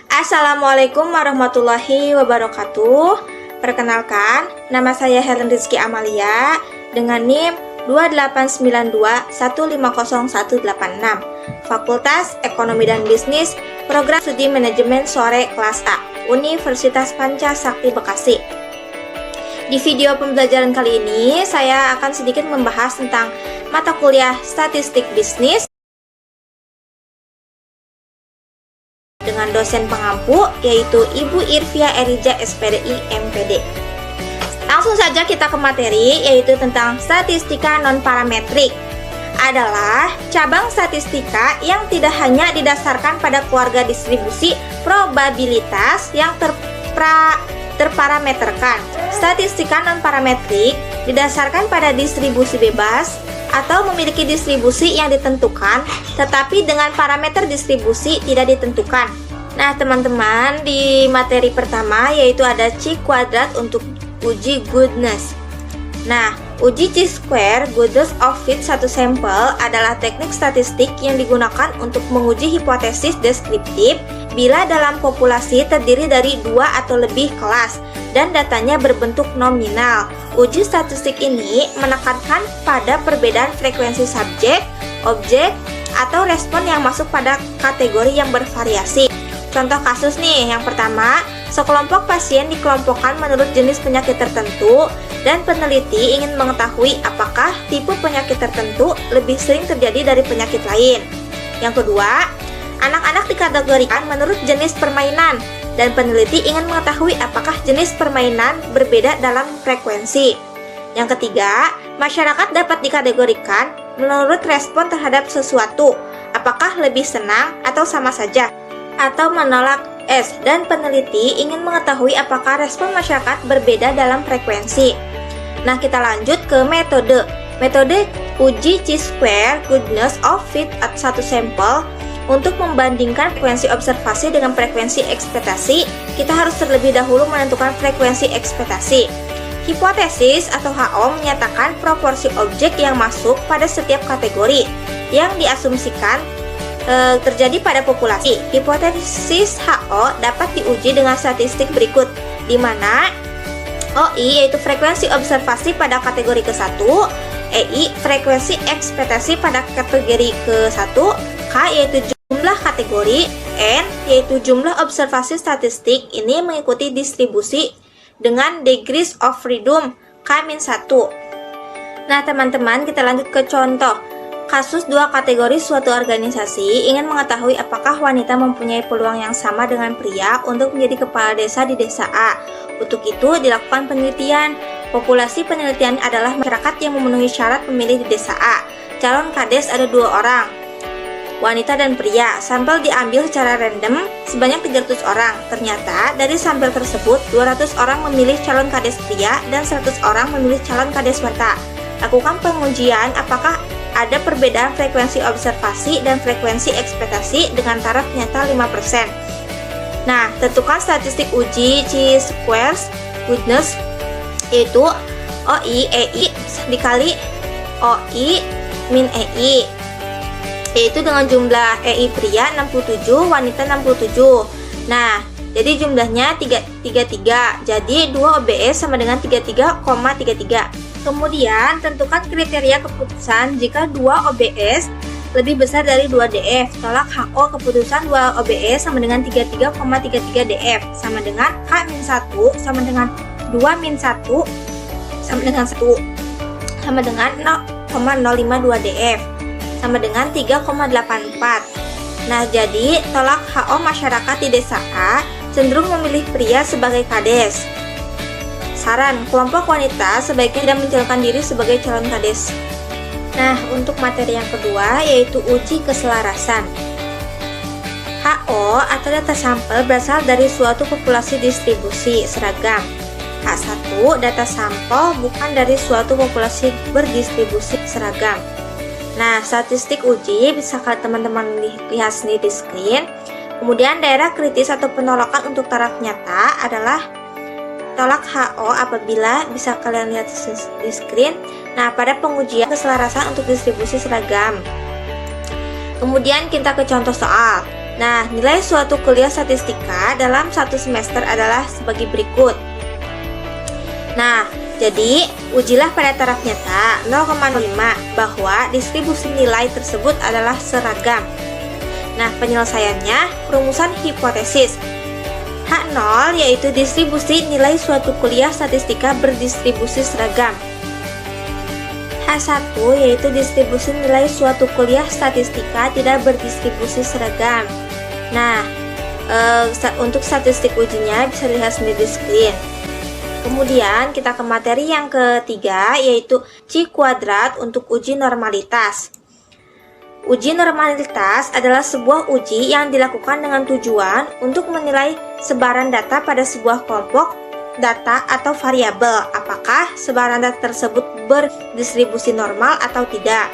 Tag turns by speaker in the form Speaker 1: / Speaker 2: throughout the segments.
Speaker 1: Assalamualaikum warahmatullahi wabarakatuh. Perkenalkan, nama saya Helen Rizky Amalia dengan NIM 289215018, Fakultas Ekonomi dan Bisnis, Program Studi Manajemen Sore Kelas A, Universitas Pancasakti Bekasi. Di video pembelajaran kali ini, saya akan sedikit membahas tentang mata kuliah Statistik Bisnis dengan dosen pengampu yaitu Ibu Irvia Erija SPDI MPD. Langsung saja kita ke materi, yaitu tentang statistika non-parametrik. Adalah cabang statistika yang tidak hanya didasarkan pada keluarga distribusi probabilitas yang terparameterkan. Statistika non-parametrik didasarkan pada distribusi bebas atau memiliki distribusi yang ditentukan, tetapi dengan parameter distribusi tidak ditentukan. Nah, teman-teman, di materi pertama yaitu ada C² untuk uji goodness. Nah, uji C² goodness of fit satu sampel adalah teknik statistik yang digunakan untuk menguji hipotesis deskriptif bila dalam populasi terdiri dari 2 atau lebih kelas dan datanya berbentuk nominal. Uji statistik ini menekankan pada perbedaan frekuensi subjek, objek, atau respon yang masuk pada kategori yang bervariasi. Contoh kasus nih, yang pertama, sekelompok pasien dikelompokkan menurut jenis penyakit tertentu dan peneliti ingin mengetahui apakah tipe penyakit tertentu lebih sering terjadi dari penyakit lain. Yang kedua, anak-anak dikategorikan menurut jenis permainan dan peneliti ingin mengetahui apakah jenis permainan berbeda dalam frekuensi. Yang ketiga, masyarakat dapat dikategorikan menurut respon terhadap sesuatu, apakah lebih senang atau sama saja, atau menolak S, dan peneliti ingin mengetahui apakah respon masyarakat berbeda dalam frekuensi. Nah, kita lanjut ke metode. Metode uji C² goodness of fit at satu sampel. Untuk membandingkan frekuensi observasi dengan frekuensi ekspektasi, kita harus terlebih dahulu menentukan frekuensi ekspektasi. Hipotesis atau HO menyatakan proporsi objek yang masuk pada setiap kategori yang diasumsikan terjadi pada populasi. Hipotesis HO dapat diuji dengan statistik berikut, di mana OI yaitu frekuensi observasi pada kategori ke-1, EI frekuensi ekspektasi pada kategori ke-1, K yaitu jumlah kategori, N yaitu jumlah observasi statistik ini mengikuti distribusi dengan degrees of freedom K-1. Nah, teman-teman, kita lanjut ke contoh. Kasus dua kategori suatu organisasi ingin mengetahui apakah wanita mempunyai peluang yang sama dengan pria untuk menjadi kepala desa di desa A. Untuk itu dilakukan penelitian. Populasi penelitian adalah masyarakat yang memenuhi syarat memilih di desa A. Calon kades ada 2 orang, wanita dan pria. Sampel diambil secara random sebanyak 300 orang. Ternyata dari sampel tersebut 200 orang memilih calon kades pria dan 100 orang memilih calon kades wanita. Lakukan pengujian apakah ada perbedaan frekuensi observasi dan frekuensi ekspektasi dengan taraf nyata 5%. Nah, tentukan statistik uji C² goodness yaitu OI EI dikali OI min EI, yaitu dengan jumlah EI pria 67, wanita 67. Nah, jadi jumlahnya 33. Jadi 2 OBS sama dengan 33,33. Kemudian tentukan kriteria keputusan jika 2 OBS lebih besar dari 2 DF. Tolak HO keputusan 2 OBS sama dengan 33,33 DF sama dengan K-1 sama dengan 2-1 sama dengan 1 sama dengan 0,052 DF sama dengan 3,84. Nah, jadi tolak HO masyarakat di desa A cenderung memilih pria sebagai kades. Saran, kelompok wanita sebaiknya tidak mencalonkan diri sebagai calon kades. Nah, untuk materi yang kedua yaitu uji keselarasan. HO atau data sampel berasal dari suatu populasi distribusi seragam. H1, data sampel bukan dari suatu populasi berdistribusi seragam. Nah, statistik uji bisa teman-teman lihat sendiri di screen. Kemudian daerah kritis atau penolakan untuk taraf nyata adalah tolak HO apabila bisa kalian lihat di screen. Nah, pada pengujian keselarasan untuk distribusi seragam. Kemudian kita ke contoh soal. Nah, nilai suatu kuliah statistika dalam satu semester adalah sebagai berikut. Nah, jadi ujilah pada taraf nyata 0,5 bahwa distribusi nilai tersebut adalah seragam. Nah, penyelesaiannya rumusan hipotesis. H0 yaitu distribusi nilai suatu kuliah statistika berdistribusi seragam. H1 yaitu distribusi nilai suatu kuliah statistika tidak berdistribusi seragam. Nah, untuk statistik ujinya bisa dilihat sendiri di screen. Kemudian kita ke materi yang ketiga, yaitu C kuadrat untuk uji normalitas. Uji normalitas adalah sebuah uji yang dilakukan dengan tujuan untuk menilai sebaran data pada sebuah kelompok data atau variabel, apakah sebaran data tersebut berdistribusi normal atau tidak.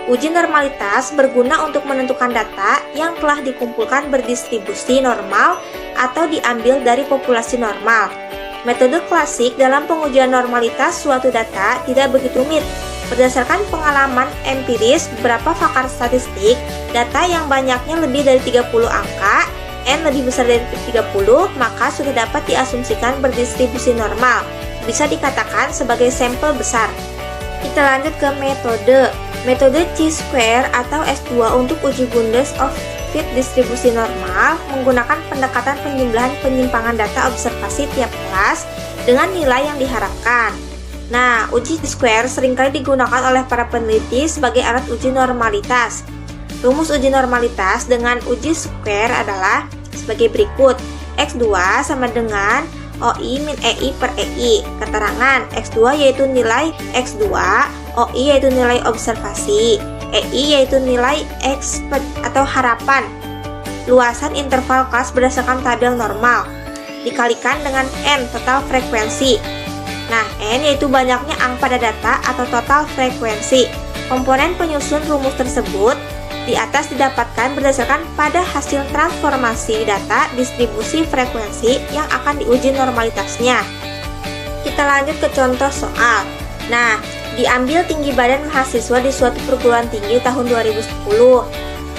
Speaker 1: Uji normalitas berguna untuk menentukan data yang telah dikumpulkan berdistribusi normal atau diambil dari populasi normal. Metode klasik dalam pengujian normalitas suatu data tidak begitu rumit. Berdasarkan pengalaman empiris beberapa pakar statistik, data yang banyaknya lebih dari 30 angka, N lebih besar dari 30, maka sudah dapat diasumsikan berdistribusi normal. Bisa dikatakan sebagai sampel besar. Kita lanjut ke metode. Metode Chi-square atau S2 untuk uji Bundes of Fit distribusi normal menggunakan pendekatan penjumlahan penyimpangan data observasi tiap kelas dengan nilai yang diharapkan. Nah, uji Chi-square seringkali digunakan oleh para peneliti sebagai alat uji normalitas. Rumus uji normalitas dengan uji square adalah sebagai berikut. X2 sama dengan OI min EI per EI. Keterangan X2 yaitu nilai X2, OI yaitu nilai observasi, EI yaitu nilai expect atau harapan luasan interval kelas berdasarkan tabel normal, dikalikan dengan N total frekuensi. Nah, N yaitu banyaknya angka pada data atau total frekuensi. Komponen penyusun rumus tersebut di atas didapatkan berdasarkan pada hasil transformasi data distribusi frekuensi yang akan diuji normalitasnya. Kita lanjut ke contoh soal. Nah, diambil tinggi badan mahasiswa di suatu perguruan tinggi tahun 2010.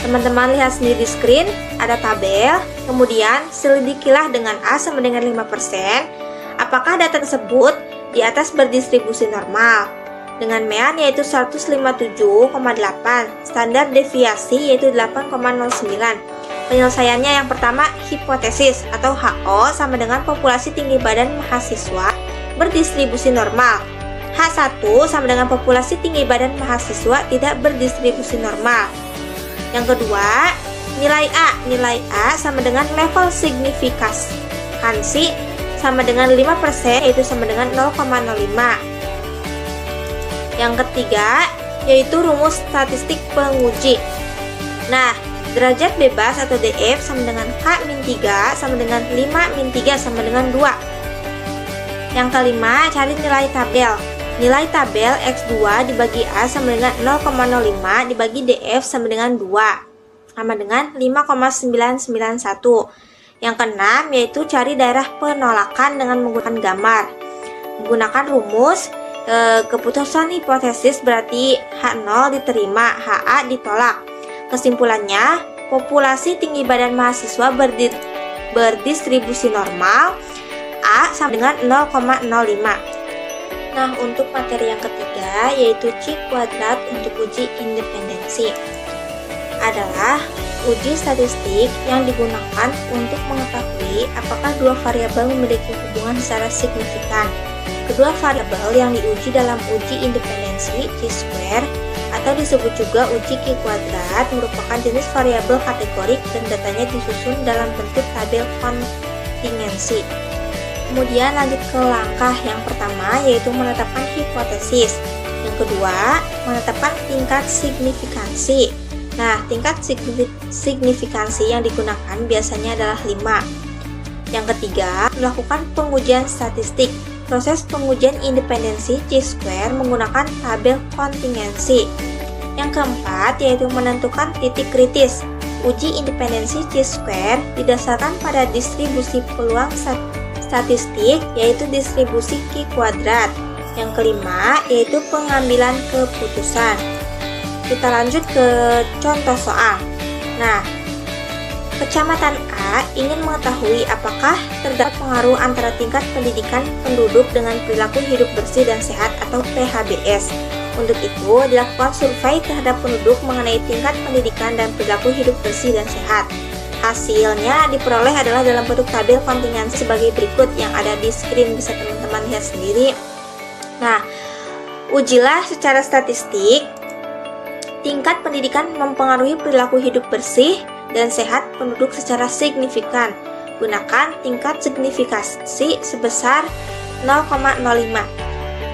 Speaker 1: Teman-teman lihat sendiri di screen, ada tabel, kemudian selidikilah dengan A sama dengan 5%, apakah data tersebut di atas berdistribusi normal. Dengan mean yaitu 157,8, standar deviasi yaitu 8,09. Penyelesaiannya yang pertama, hipotesis atau HO sama dengan populasi tinggi badan mahasiswa berdistribusi normal. H1 sama dengan populasi tinggi badan mahasiswa tidak berdistribusi normal. Yang kedua, nilai A sama dengan level signifikansi sama dengan 5% yaitu sama dengan 0,05. Yang ketiga, yaitu rumus statistik penguji. Nah, derajat bebas atau DF sama dengan K-3 sama dengan 5-3 sama dengan 2. Yang kelima, cari nilai tabel. Nilai tabel X2 dibagi A sama dengan 0,05 dibagi DF sama dengan 2, sama dengan 5,991. Yang keenam, yaitu cari daerah penolakan dengan menggunakan gambar. Menggunakan rumus keputusan hipotesis berarti H0 diterima, HA ditolak. Kesimpulannya, populasi tinggi badan mahasiswa berdistribusi normal, A sama dengan 0,05. Nah, untuk materi yang ketiga, yaitu C kuadrat untuk uji independensi, adalah uji statistik yang digunakan untuk mengetahui apakah dua variabel memiliki hubungan secara signifikan. Kedua variabel yang diuji dalam uji independensi Chi-square atau disebut juga uji Chi kuadrat merupakan jenis variabel kategorik dan datanya disusun dalam bentuk tabel kontingensi. Kemudian lanjut ke langkah yang pertama, yaitu menetapkan hipotesis. Yang kedua, menetapkan tingkat signifikansi. Nah, tingkat signifikansi yang digunakan biasanya adalah 5. Yang ketiga, melakukan pengujian statistik. Proses pengujian independensi Chi-square menggunakan tabel kontingensi. Yang keempat, yaitu menentukan titik kritis. Uji independensi Chi-square didasarkan pada distribusi peluang statistik, yaitu distribusi Q kuadrat. Yang kelima, yaitu pengambilan keputusan. Kita lanjut ke contoh soal. Nah, Kecamatan A ingin mengetahui apakah terdapat pengaruh antara tingkat pendidikan penduduk dengan perilaku hidup bersih dan sehat atau PHBS. Untuk itu, dilakukan survei terhadap penduduk mengenai tingkat pendidikan dan perilaku hidup bersih dan sehat. Hasilnya diperoleh adalah dalam bentuk tabel kontingensi sebagai berikut yang ada di screen, bisa teman-teman lihat sendiri. Nah, ujilah secara statistik tingkat pendidikan mempengaruhi perilaku hidup bersih dan sehat penduduk secara signifikan. Gunakan tingkat signifikasi sebesar 0,05.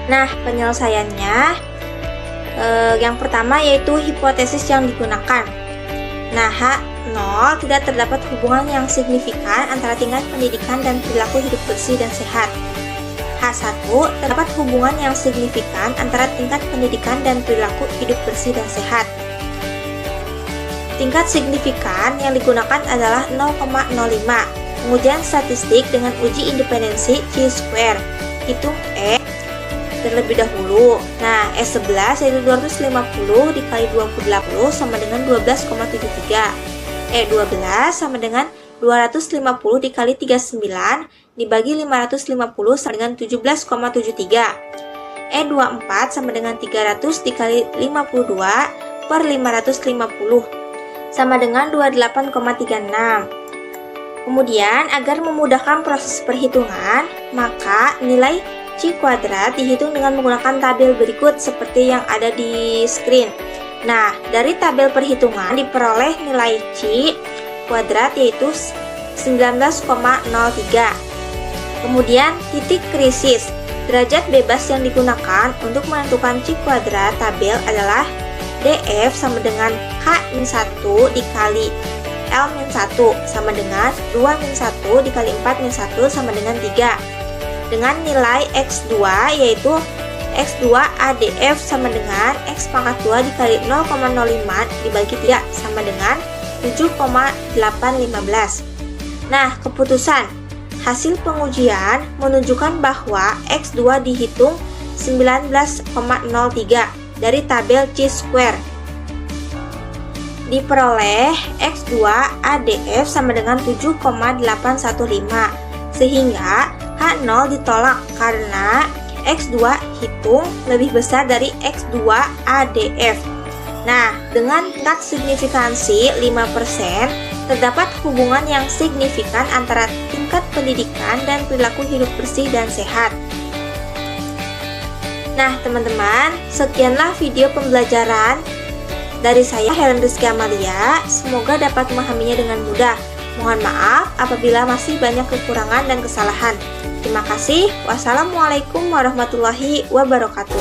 Speaker 1: Nah, penyelesaiannya yang pertama yaitu hipotesis yang digunakan. Nah, H0 tidak terdapat hubungan yang signifikan antara tingkat pendidikan dan perilaku hidup bersih dan sehat. H1 terdapat hubungan yang signifikan antara tingkat pendidikan dan perilaku hidup bersih dan sehat. Tingkat signifikan yang digunakan adalah 0,05. Pengujian statistik dengan uji independensi Chi-square. Hitung E terlebih dahulu. Nah, E11 yaitu 250 dikali 20 sama dengan 12,73. E12 sama dengan 250 dikali 39 dibagi 550 sama dengan 17,73. E24 sama dengan 300 dikali 52 per 550 sama dengan 28,36. Kemudian, agar memudahkan proses perhitungan, maka nilai Chi kuadrat dihitung dengan menggunakan tabel berikut seperti yang ada di screen. Nah, dari tabel perhitungan diperoleh nilai Chi kuadrat yaitu 19,03. Kemudian, titik krisis. Derajat bebas yang digunakan untuk menentukan Chi kuadrat tabel adalah DF sama dengan H-1 dikali L-1 sama dengan 2-1 dikali 4-1 sama dengan 3. Dengan nilai X2 yaitu X2 ADF sama dengan X pangkat 2 dikali 0,05 dibagi 3 sama dengan 7,815. Nah, keputusan hasil pengujian menunjukkan bahwa X2 dihitung 19,03 dari tabel Chi-square. Diperoleh X2 ADF sama dengan 7,815, sehingga H0 ditolak karena X2 hitung lebih besar dari X2 ADF. Nah, dengan tingkat signifikansi 5%, terdapat hubungan yang signifikan antara tingkat pendidikan dan perilaku hidup bersih dan sehat. Nah, teman-teman, sekianlah video pembelajaran dari saya, Helen Rizky Amalia. Semoga dapat memahaminya dengan mudah. Mohon maaf apabila masih banyak kekurangan dan kesalahan. Terima kasih. Wassalamualaikum warahmatullahi wabarakatuh.